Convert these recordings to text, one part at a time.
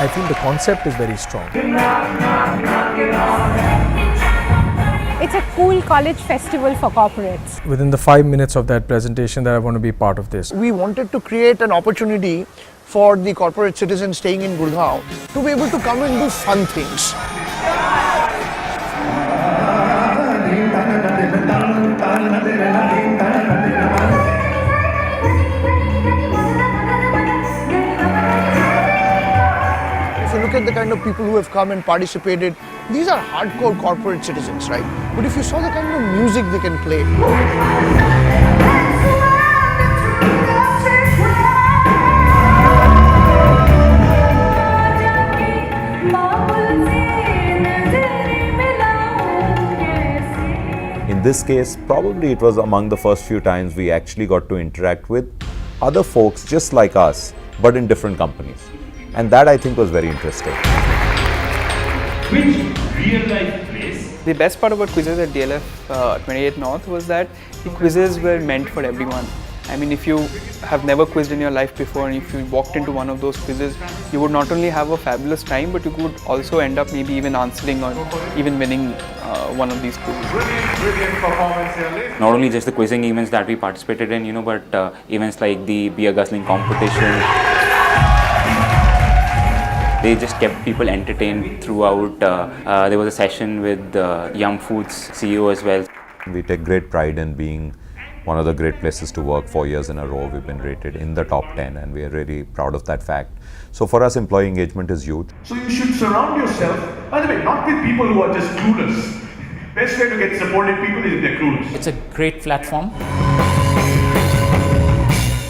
I feel the concept is very strong. It's a cool college festival for corporates. Within the 5 minutes of that presentation that I want to be part of this. We wanted to create an opportunity for the corporate citizens staying in Gurgaon to be able to come and do fun things. If you look at the kind of people who have come and participated, these are hardcore corporate citizens, right? But if you saw the kind of music they can play, in this case, probably it was among the first few times we actually got to interact with other folks just like us, but in different companies. And that I think was very interesting. Which real life place? The best part about quizzes at DLF 28 North was that the quizzes were meant for everyone. I mean, if you have never quizzed in your life before and if you walked into one of those quizzes, you would not only have a fabulous time, but you could also end up maybe even answering or even winning one of these quizzes. Brilliant performance here. Not only just the quizzing events that we participated in, but events like the beer guzzling competition. They just kept people entertained throughout. There was a session with Yum Foods CEO as well. We take great pride in being one of the great places to work. 4 years in a row we've been rated in the top 10 and we are really proud of that fact. So for us, employee engagement is huge. So you should surround yourself, by the way, not with people who are just clueless. Best way to get supported people is if they're clueless. It's a great platform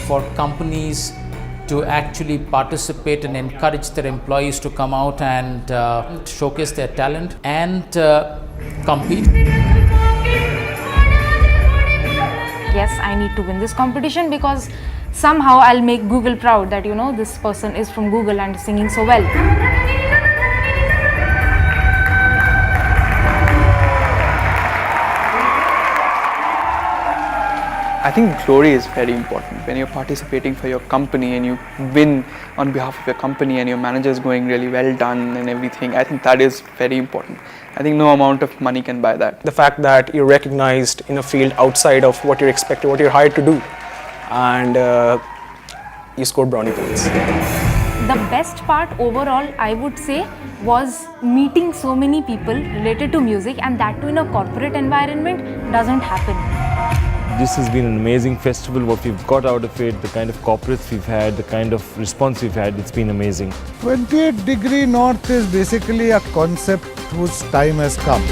for companies to actually participate and encourage their employees to come out and showcase their talent and compete. Yes, I need to win this competition because somehow I'll make Google proud that, this person is from Google and is singing so well. I think glory is very important. When you're participating for your company and you win on behalf of your company and your manager is going really well done and everything, I think that is very important. I think no amount of money can buy that. The fact that you're recognized in a field outside of what you're expected, what you're hired to do, and you scored brownie points. The best part overall, I would say, was meeting so many people related to music, and that too in a corporate environment doesn't happen. This has been an amazing festival. What we've got out of it, the kind of corporates we've had, the kind of response we've had, it's been amazing. 28 Degree North is basically a concept whose time has come.